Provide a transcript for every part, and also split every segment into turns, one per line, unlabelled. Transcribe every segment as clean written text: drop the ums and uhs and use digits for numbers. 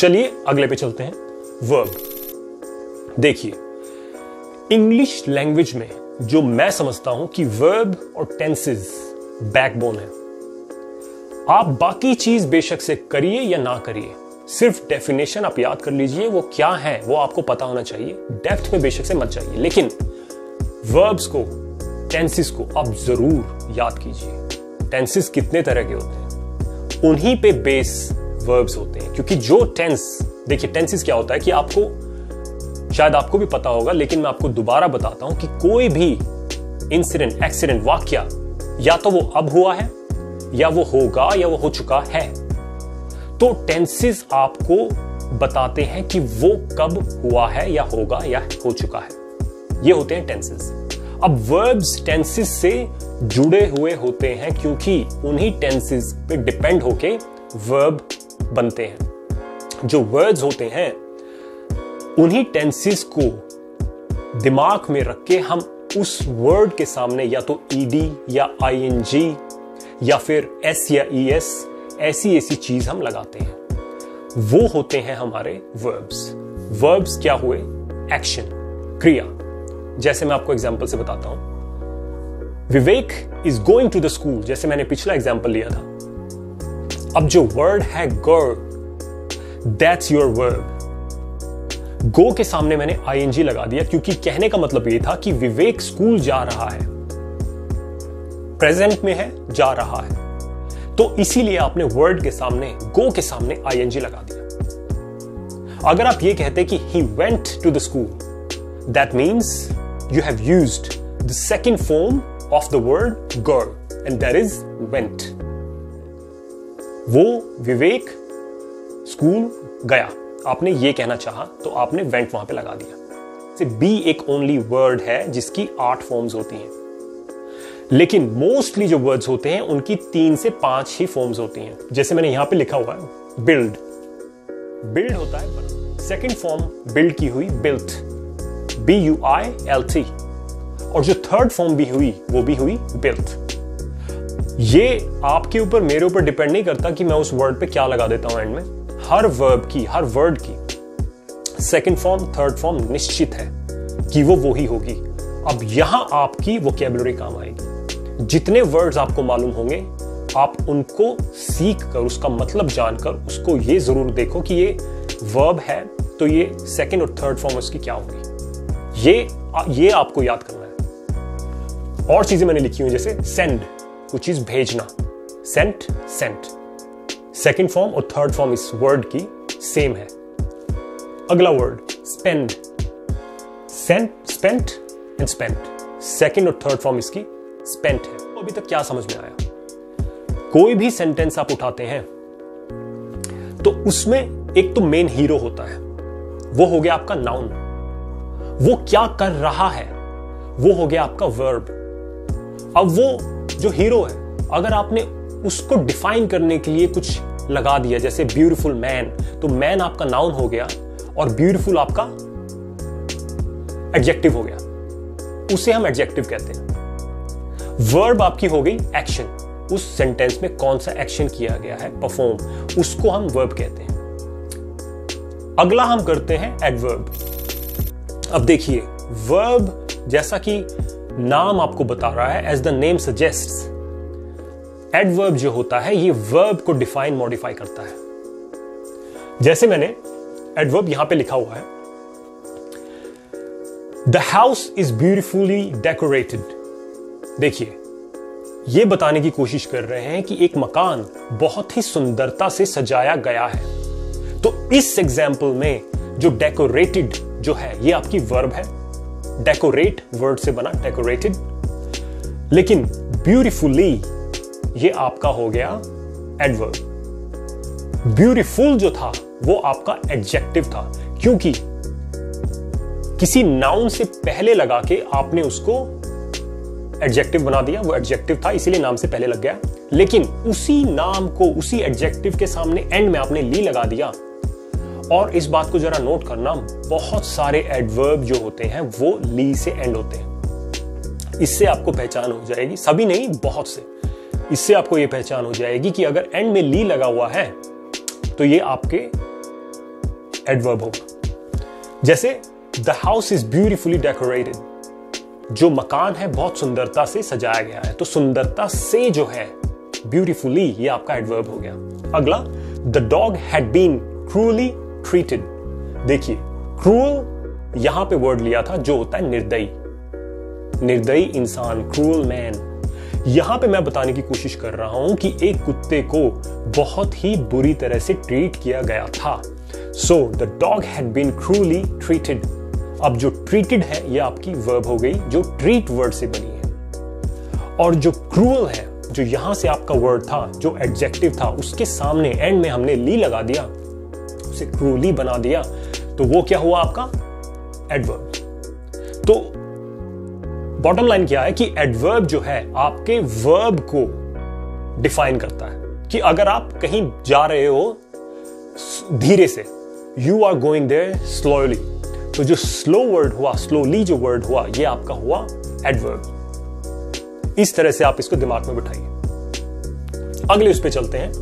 चलिए अगले पे चलते हैं, वर्ब। देखिए, इंग्लिश लैंग्वेज में जो मैं समझता हूं कि वर्ब और टेंसेस बैकबोन है। आप बाकी चीज बेशक से करिए या ना करिए, सिर्फ डेफिनेशन आप याद कर लीजिए, वो क्या है वो आपको पता होना चाहिए, डेप्थ में बेशक से मत जाइए, लेकिन वर्ब्स को, टेंसेस को आप जरूर याद कीजिए। टेंसेस कितने तरह के होते हैं, उन्हीं पे बेस वर्ब्स होते हैं। क्योंकि जो टेंस, देखिए टेंसेस क्या होता है कि आपको, शायद आपको भी पता होगा, लेकिन मैं आपको दोबारा बताता हूं कि कोई भी इंसिडेंट, एक्सीडेंट, वाकया या तो वो अब हुआ है या वो होगा या वो हो चुका है। तो टेंसेस आपको बताते हैं कि वो कब हुआ है या होगा या हो चुका है। ये होते हैं टेंसेस। अब वर्ब्स टेंसेस से जुड़े हुए होते हैं क्योंकि उन्हीं टेंसेस पे डिपेंड होके वर्ब बनते हैं। जो वर्ड्स होते हैं उन्हीं टेंसेस को दिमाग में रख के हम उस वर्ड के सामने या तो ईडी या आईएनजी या फिर एस या ईएस ऐसी चीज हम लगाते हैं, वो होते हैं हमारे वर्ब्स। वर्ब्स क्या हुए? एक्शन, क्रिया। जैसे मैं आपको एग्जांपल से बताता हूं, Vivek is going to the school, जैसे मैंने पिछला एग्जांपल लिया था। अब जो वर्ड है गो, दैट्स योर वर्ब। गो के सामने मैंने आईएनजी लगा दिया क्योंकि कहने का मतलब ये था कि विवेक स्कूल जा रहा है, प्रेजेंट में है, जा रहा है, तो इसीलिए आपने वर्ड के सामने, गो के सामने आईएनजी लगा दिया। अगर आप ये कहते कि he went to the school, that means you have used the second form of the word go and that is went. वो विवेक स्कूल गया, आपने ये कहना चाहा तो आपने went वहां पे लगा दिया। बी एक ओनली वर्ड है जिसकी 8 फॉर्म्स होती हैं, लेकिन मोस्टली जो वर्ड्स होते हैं उनकी 3 से 5 ही फॉर्म्स होती हैं। जैसे मैंने यहां पे लिखा हुआ है बिल्ड, बिल्ड होता है बना। सेकंड फॉर्म बिल्ड की हुई बिल्ट, BUILT, और जो थर्ड फॉर्म भी हुई वो भी हुई बिल्ट। ये आपके ऊपर, मेरे ऊपर डिपेंड नहीं करता कि मैं उस वर्ड पे क्या लगा देता हूं एंड में। हर वर्ब की, हर वर्ड की सेकंड फॉर्म, थर्ड फॉर्म निश्चित है कि वो ही होगी। अब यहां आपकी वोकैबुलरी काम आएगी। जितने वर्ड्स आपको मालूम होंगे आप उनको सीख कर, उसका मतलब जानकर, उसको ये जरूर देखो कि ये वर्ब है तो ये सेकंड और थर्ड फॉर्म उसकी क्या होगी, ये आपको याद करना है। और चीजें मैंने लिखी हुई जैसे सेंड, कुछ चीज भेजना, सेंट, सेंट, सेकंड फॉर्म और थर्ड फॉर्म इस वर्ड की सेम है। अगला word spend, sent, spent and spent, second और थर्ड फॉर्म इसकी स्पेंट है। तो अभी तक क्या समझ में आया? कोई भी सेंटेंस आप उठाते हैं तो उसमें एक तो मेन हीरो होता है, वो हो गया आपका नाउन, वो क्या कर रहा है वो हो गया आपका वर्ब। अब वो जो हीरो है, अगर आपने उसको डिफाइन करने के लिए कुछ लगा दिया, जैसे ब्यूटीफुल मैन, तो मैन आपका नाउन हो गया और ब्यूटीफुल आपका एडजेक्टिव हो गया, उसे हम एडजेक्टिव कहते हैं। वर्ब आपकी हो गई एक्शन, उस सेंटेंस में कौन सा एक्शन किया गया है, परफॉर्म, उसको हम वर्ब कहते हैं। अगला हम करते हैं एडवर्ब। अब देखिए, वर्ब जैसा कि नाम आपको बता रहा है, as the name suggests, adverb जो होता है ये वर्ब को डिफाइन, मॉडिफाई करता है। जैसे मैंने एडवर्ब यहां पे लिखा हुआ है, the house is beautifully decorated. देखिए, ये बताने की कोशिश कर रहे हैं कि एक मकान बहुत ही सुंदरता से सजाया गया है। तो इस एग्जाम्पल में जो डेकोरेटेड जो है ये आपकी वर्ब है, डेकोरेट वर्ड से बना डेकोरेटेड, लेकिन ब्यूटीफुली ये आपका हो गया एडवर्ब। ब्यूटीफुल जो था वो आपका एडजेक्टिव था, क्योंकि किसी नाउन से पहले लगा के आपने उसको एडजेक्टिव बना दिया, वो एडजेक्टिव था इसीलिए नाम से पहले लग गया। लेकिन उसी नाम को, उसी एडजेक्टिव के सामने एंड में आपने ली लगा दिया। और इस बात को जरा नोट करना, बहुत सारे एडवर्ब जो होते हैं वो ली से एंड होते हैं। इससे आपको पहचान हो जाएगी, सभी नहीं बहुत से, इससे आपको ये पहचान हो जाएगी कि अगर एंड में ली लगा हुआ है तो ये आपके एडवर्ब होगा। जैसे the house is beautifully decorated, जो मकान है बहुत सुंदरता से सजाया गया है। तो सुंदरता से जो है ब्यूटीफुली, ये आपका एडवर्ब हो गया। अगला, the dog had been cruelly treated. देखिए क्रूअल यहां पे वर्ड लिया था जो होता है निर्दयी, निर्दयी इंसान, क्रूअल मैन। यहां पे मैं बताने की कोशिश कर रहा हूं कि एक कुत्ते को बहुत ही बुरी तरह से ट्रीट किया गया था। So the dog had been cruelly treated. अब जो ट्रीटेड है ये आपकी वर्ब हो गई जो ट्रीट वर्ड से बनी है। और जो क्रूअल है, जो यहां से आपका वर्ड था, जो एडजेक्टिव था, उसके सामने एंड में हमने ली लगा दिया, उसे क्रूअली बना दिया, तो वो क्या हुआ आपका एडवर्ब। तो बॉटम लाइन क्या है कि एडवर्ब जो है आपके वर्ब को डिफाइन करता है कि अगर आप कहीं जा रहे हो धीरे से, you are going there slowly, तो जो स्लो वर्ड हुआ, स्लोली जो वर्ड हुआ, ये आपका हुआ एडवर्ब। इस तरह से आप इसको दिमाग में बिठाइए। अगले उस पे चलते हैं,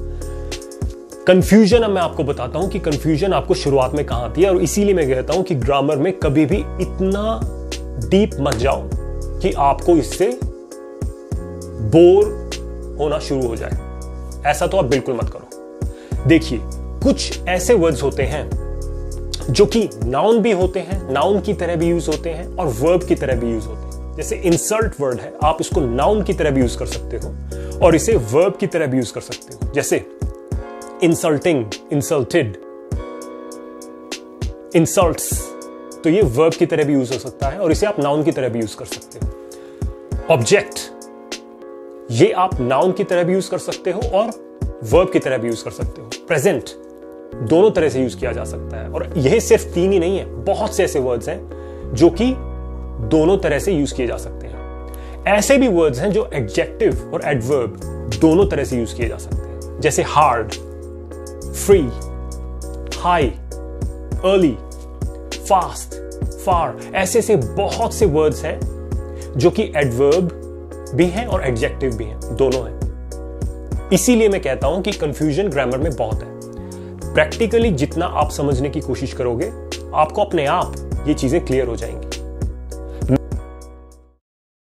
कंफ्यूजन। अब मैं आपको बताता हूं कि कंफ्यूजन आपको शुरुआत में कहां आती है, और इसीलिए मैं कहता हूं कि ग्रामर में कभी भी इतना डीप मत जाओ कि आपको इससे बोर होना शुरू हो जाए। ऐसा तो आप बिल्कुल मत करो। देखिए कुछ ऐसे वर्ड्स होते हैं जो कि नाउन भी होते हैं, नाउन की तरह भी यूज होते हैं और वर्ब की तरह भी यूज होते हैं। जैसे इंसल्ट वर्ड है, आप इसको नाउन की तरह भी यूज कर सकते हो और इसे वर्ब की तरह भी यूज कर सकते हो। जैसे इंसल्टिंग, इंसल्टेड, इंसल्ट्स, तो ये वर्ब की तरह भी यूज हो सकता है और इसे आप नाउन की तरह भी यूज कर सकते हो। ऑब्जेक्ट, ये आप नाउन की तरह भी यूज कर सकते हो और वर्ब की तरह भी यूज कर सकते हो। प्रेजेंट, दोनों तरह से यूज किया जा सकता है। और यह सिर्फ 3 ही नहीं है, बहुत से ऐसे वर्ड्स हैं जो कि दोनों तरह से यूज किए जा सकते हैं। ऐसे भी वर्ड्स हैं जो एडजेक्टिव और एडवर्ब दोनों तरह से यूज किए जा सकते हैं। जैसे hard, free, high, early, fast, far, ऐसे से बहुत से वर्ड्स हैं जो कि एडवर्ब भी हैं और एडजेक्टिव भी हैं, दोनों हैं। इसीलिए मैं कहता हूं कि कंफ्यूजन ग्रामर में बहुत है। प्रैक्टिकली जितना आप समझने की कोशिश करोगे, आपको अपने आप ये चीजें क्लियर हो जाएंगी।